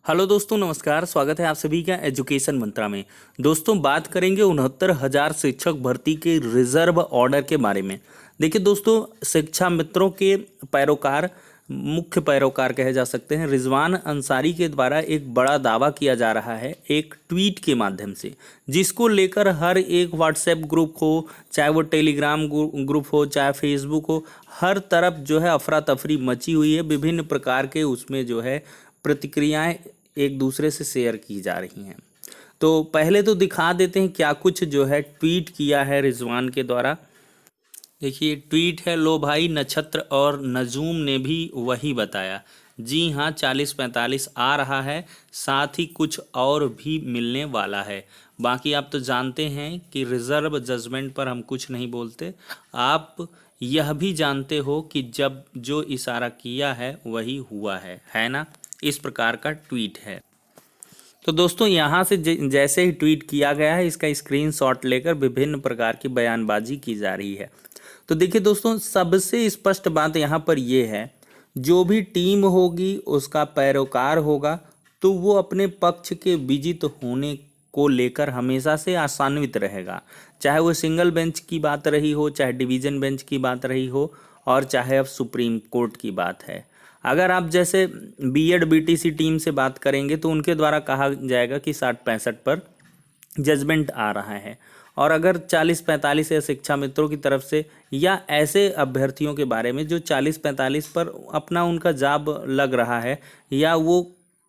Hello दोस्तों, नमस्कार। स्वागत है आप सभी का एजुकेशन मंत्रा में। दोस्तों, बात करेंगे 69,000 शिक्षक भर्ती के रिजर्व ऑर्डर के बारे में। देखिए दोस्तों, शिक्षा मित्रों के पैरोकार, मुख्य पैरोकार कहे जा सकते हैं, रिजवान अंसारी के द्वारा एक बड़ा दावा किया जा रहा है एक ट्वीट के माध्यम से, जिसको लेकर हर एक व्हाट्सएप ग्रुप हो, चाहे वो टेलीग्राम ग्रुप हो, चाहे फेसबुक हो, हर तरफ जो है अफरा तफरी मची हुई है। विभिन्न प्रकार के उसमें जो है प्रतिक्रियाएं एक दूसरे से शेयर की जा रही हैं। तो पहले तो दिखा देते हैं क्या कुछ जो है ट्वीट किया है रिजवान के द्वारा। देखिए, ट्वीट है, लो भाई, नक्षत्र और नजूम ने भी वही बताया। जी हाँ, 40-45 आ रहा है, साथ ही कुछ और भी मिलने वाला है। बाकी आप तो जानते हैं कि रिजर्व जजमेंट पर हम कुछ नहीं बोलते। आप यह भी जानते हो कि जब जो इशारा किया है वही हुआ है ना। इस प्रकार का ट्वीट है। तो दोस्तों, यहाँ से जैसे ही ट्वीट किया गया है, इसका स्क्रीनशॉट लेकर विभिन्न प्रकार की बयानबाजी की जा रही है। तो देखिए दोस्तों, सबसे स्पष्ट बात यहाँ पर यह है, जो भी टीम होगी उसका पैरोकार होगा तो वो अपने पक्ष के विजित होने को लेकर हमेशा से आशान्वित रहेगा। चाहे वो सिंगल बेंच की बात रही हो, चाहे डिवीज़न बेंच की बात रही हो, और चाहे अब सुप्रीम कोर्ट की बात है। अगर आप जैसे बीएड बीटीसी टीम से बात करेंगे तो उनके द्वारा कहा जाएगा कि 60-65 पर जजमेंट आ रहा है। और अगर 40-45 या शिक्षा मित्रों की तरफ से या ऐसे अभ्यर्थियों के बारे में जो 40-45 पर अपना उनका जॉब लग रहा है या वो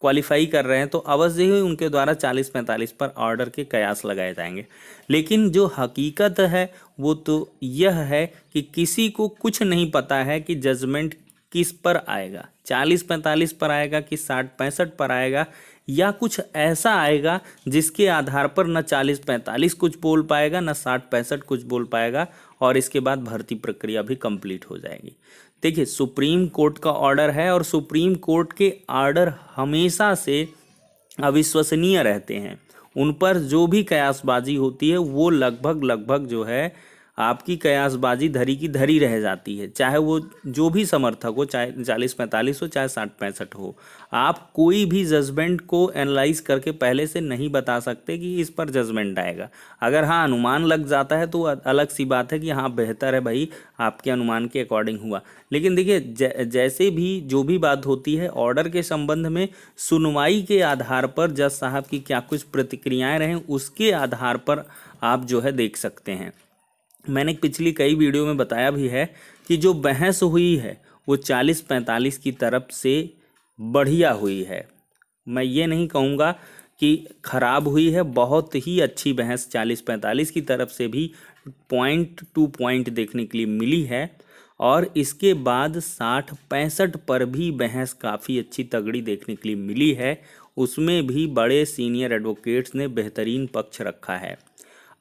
क्वालिफाई कर रहे हैं, तो अवश्य ही उनके द्वारा 40-45 पर ऑर्डर के कयास लगाए जाएंगे। लेकिन जो हकीकत है वो तो यह है कि किसी को कुछ नहीं पता है कि जजमेंट किस पर आएगा, 40-45 पर आएगा कि 60-65 पर आएगा, या कुछ ऐसा आएगा जिसके आधार पर न 40-45 कुछ बोल पाएगा, न 60-65 कुछ बोल पाएगा, और इसके बाद भर्ती प्रक्रिया भी कंप्लीट हो जाएगी। देखिए, सुप्रीम कोर्ट का ऑर्डर है और सुप्रीम कोर्ट के ऑर्डर हमेशा से अविश्वसनीय रहते हैं। उन पर जो भी कयासबाजी होती है वो लगभग जो है आपकी कयासबाजी धरी की धरी रह जाती है। चाहे वो जो भी समर्थक हो, चाहे 40-45 हो, चाहे 60-65 हो, आप कोई भी जजमेंट को एनालाइज करके पहले से नहीं बता सकते कि इस पर जजमेंट आएगा। अगर हाँ अनुमान लग जाता है तो अलग सी बात है कि हाँ बेहतर है भाई, आपके अनुमान के अकॉर्डिंग हुआ। लेकिन देखिए, जैसे भी जो भी बात होती है ऑर्डर के संबंध में, सुनवाई के आधार पर जज साहब की क्या कुछ प्रतिक्रियाएं रहें उसके आधार पर आप जो है देख सकते हैं। मैंने पिछली कई वीडियो में बताया भी है कि जो बहस हुई है वो 40-45 की तरफ से बढ़िया हुई है। मैं ये नहीं कहूँगा कि खराब हुई है, बहुत ही अच्छी बहस 40-45 की तरफ से भी पॉइंट टू पॉइंट देखने के लिए मिली है। और इसके बाद 60-65 पर भी बहस काफ़ी अच्छी तगड़ी देखने के लिए मिली है। उसमें भी बड़े सीनियर एडवोकेट्स ने बेहतरीन पक्ष रखा है।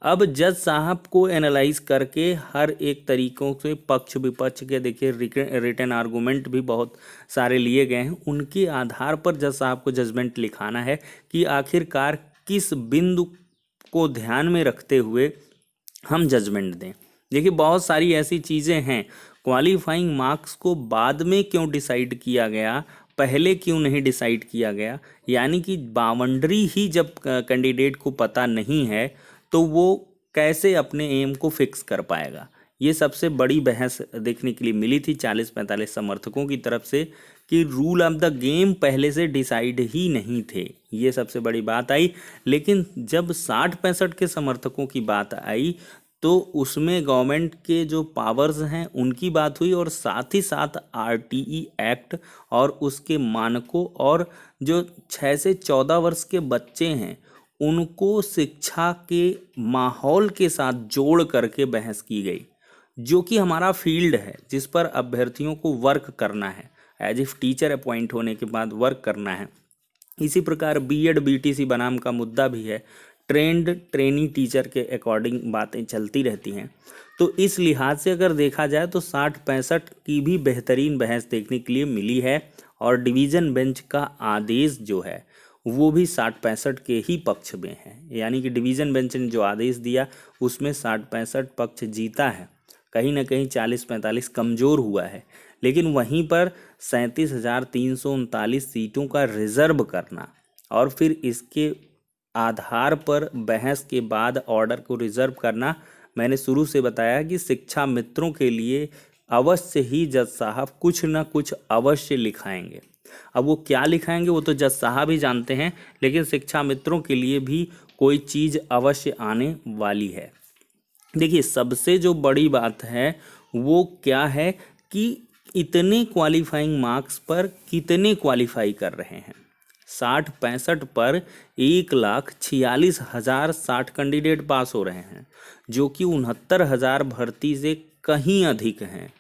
अब जज साहब को एनालाइज करके हर एक तरीकों से पक्ष विपक्ष के, देखिए रिटन आर्गूमेंट भी बहुत सारे लिए गए हैं, उनके आधार पर जज साहब को जजमेंट लिखाना है कि आखिरकार किस बिंदु को ध्यान में रखते हुए हम जजमेंट दें। देखिए, बहुत सारी ऐसी चीज़ें हैं, क्वालिफाइंग मार्क्स को बाद में क्यों डिसाइड किया गया, पहले क्यों नहीं डिसाइड किया गया, यानी कि बाउंड्री ही जब कैंडिडेट को पता नहीं है तो वो कैसे अपने एम को फिक्स कर पाएगा। ये सबसे बड़ी बहस देखने के लिए मिली थी 40-45 समर्थकों की तरफ से कि रूल ऑफ द गेम पहले से डिसाइड ही नहीं थे। ये सबसे बड़ी बात आई। लेकिन जब 60-65 के समर्थकों की बात आई तो उसमें गवर्नमेंट के जो पावर्स हैं उनकी बात हुई, और साथ ही साथ आरटीई एक्ट और उसके मानकों, और जो 6 से 14 वर्ष के बच्चे हैं उनको शिक्षा के माहौल के साथ जोड़ करके बहस की गई, जो कि हमारा फील्ड है जिस पर अभ्यर्थियों को वर्क करना है, एज इफ टीचर अपॉइंट होने के बाद वर्क करना है। इसी प्रकार बीएड बीटीसी बनाम का मुद्दा भी है, ट्रेंड ट्रेनी टीचर के अकॉर्डिंग बातें चलती रहती हैं। तो इस लिहाज से अगर देखा जाए तो 60-65 की भी बेहतरीन बहस देखने के लिए मिली है, और डिवीज़न बेंच का आदेश जो है वो भी 60-65 के ही पक्ष में है। यानी कि डिवीज़न बेंच ने जो आदेश दिया उसमें 60-65 पक्ष जीता है, कहीं ना कहीं 40-45 कमज़ोर हुआ है। लेकिन वहीं पर 37,339 सीटों का रिजर्व करना और फिर इसके आधार पर बहस के बाद ऑर्डर को रिजर्व करना। मैंने शुरू से बताया कि शिक्षा मित्रों के लिए अवश्य ही जज साहब कुछ न कुछ अवश्य लिखाएंगे। अब वो क्या लिखाएंगे वो तो जज साहब ही जानते हैं, लेकिन शिक्षा मित्रों के लिए भी कोई चीज़ अवश्य आने वाली है। देखिए, सबसे जो बड़ी बात है वो क्या है कि इतने क्वालिफाइंग मार्क्स पर कितने क्वालिफाई कर रहे हैं। 60-65 पर 1,46,000 60 कैंडिडेट पास हो रहे हैं, जो कि 69,000 भर्ती से कहीं अधिक हैं।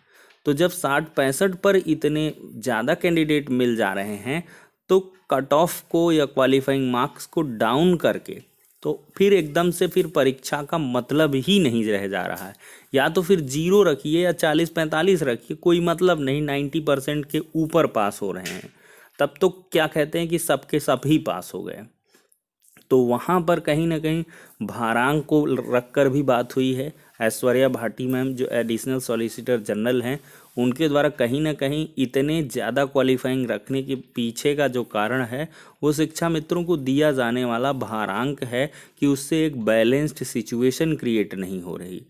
तो जब 60-65 पर इतने ज़्यादा कैंडिडेट मिल जा रहे हैं तो कट ऑफ को या क्वालिफाइंग मार्क्स को डाउन करके तो फिर एकदम से फिर परीक्षा का मतलब ही नहीं रह जा रहा है। या तो फिर 0 रखिए या 40-45 रखिए, कोई मतलब नहीं। 90% के ऊपर पास हो रहे हैं, तब तो क्या कहते हैं कि सबके सब ही पास हो गए। तो वहाँ पर कहीं ना कहीं भारांक को रखकर भी बात हुई है। ऐश्वर्या भाटी मैम जो एडिशनल सॉलिसिटर जनरल हैं, उनके द्वारा कहीं ना कहीं इतने ज़्यादा क्वालिफाइंग रखने के पीछे का जो कारण है वो शिक्षा मित्रों को दिया जाने वाला भारांक है कि उससे एक बैलेंस्ड सिचुएशन क्रिएट नहीं हो रही।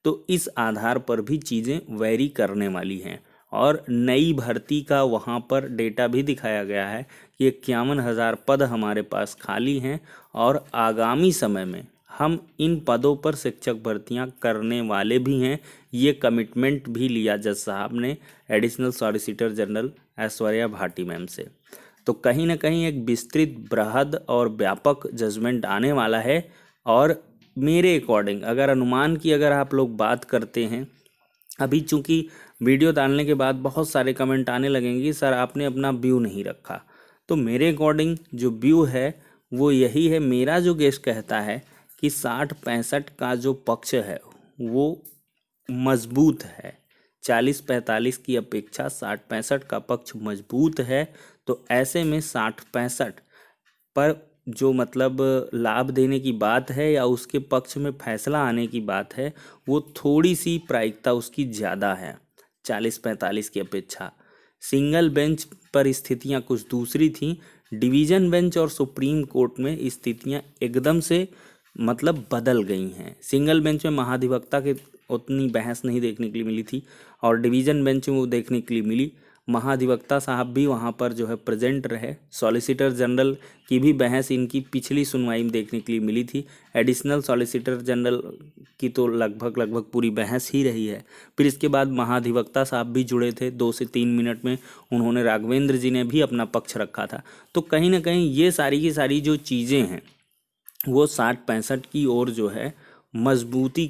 तो इस आधार पर भी चीज़ें वेरी करने वाली हैं। और नई भर्ती का वहाँ पर डेटा भी दिखाया गया है कि 51,000 पद हमारे पास खाली हैं और आगामी समय में हम इन पदों पर शिक्षक भर्तियां करने वाले भी हैं। ये कमिटमेंट भी लिया जज साहब ने additional solicitor general Aishwarya Bhati ma'am से। तो कहीं ना कहीं एक विस्तृत, बृहद और व्यापक जजमेंट आने वाला है। और मेरे अकॉर्डिंग अगर अनुमान की अगर आप लोग बात करते हैं, अभी चूंकि वीडियो डालने के बाद बहुत सारे कमेंट आने लगेंगे सर आपने अपना व्यू नहीं रखा, तो मेरे अकॉर्डिंग जो व्यू है वो यही है। मेरा जो गेस कहता है कि 60-65 का जो पक्ष है वो मजबूत है। 40-45 की अपेक्षा 60-65 का पक्ष मजबूत है। तो ऐसे में 60-65 पर जो मतलब लाभ देने की बात है या उसके पक्ष में फैसला आने की बात है, वो थोड़ी सी प्रायिकता उसकी ज़्यादा है 40-45 की अपेक्षा। सिंगल बेंच पर स्थितियां कुछ दूसरी थीं। डिवीज़न बेंच और सुप्रीम कोर्ट में स्थितियां एकदम से मतलब बदल गई हैं। सिंगल बेंच में महाधिवक्ता के उतनी बहस नहीं देखने के लिए मिली थी और डिवीज़न बेंच में वो देखने के लिए मिली। महाधिवक्ता साहब भी वहाँ पर जो है प्रेजेंट रहे। सॉलिसिटर जनरल की भी बहस इनकी पिछली सुनवाई में देखने के लिए मिली थी। एडिशनल सॉलिसिटर जनरल की तो लगभग पूरी बहस ही रही है। फिर इसके बाद महाधिवक्ता साहब भी जुड़े थे, 2 से 3 मिनट में उन्होंने, राघवेंद्र जी ने भी अपना पक्ष रखा था। तो कहीं ना कहीं ये सारी की सारी जो चीज़ें हैं वो 60-65 की ओर जो है मजबूती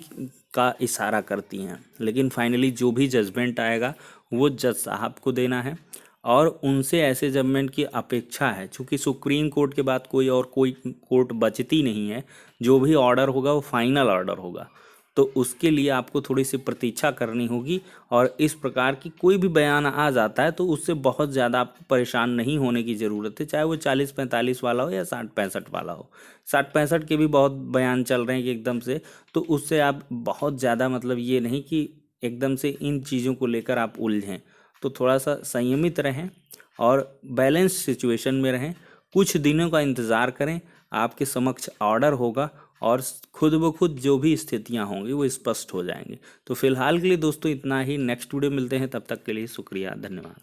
का इशारा करती हैं। लेकिन फाइनली जो भी जजमेंट आएगा वो जज साहब को देना है और उनसे ऐसे जजमेंट की अपेक्षा है। चूँकि सुप्रीम कोर्ट के बाद कोई कोर्ट बचती नहीं है, जो भी ऑर्डर होगा वो फाइनल ऑर्डर होगा। तो उसके लिए आपको थोड़ी सी प्रतीक्षा करनी होगी। और इस प्रकार की कोई भी बयान आ जाता है तो उससे बहुत ज़्यादा आपको परेशान नहीं होने की ज़रूरत है, चाहे वो 40-45 वाला हो या 60-65 वाला हो। 60-65 के भी बहुत बयान चल रहे हैं कि एकदम से, तो उससे आप बहुत ज़्यादा मतलब ये नहीं कि एकदम से इन चीज़ों को लेकर आप उलझें। तो थोड़ा सा संयमित रहें और बैलेंस सिचुएशन में रहें। कुछ दिनों का इंतज़ार करें, आपके समक्ष ऑर्डर होगा और खुद ब खुद जो भी स्थितियां होंगी वो स्पष्ट हो जाएंगी। तो फिलहाल के लिए दोस्तों इतना ही। नेक्स्ट वीडियो मिलते हैं, तब तक के लिए शुक्रिया, धन्यवाद।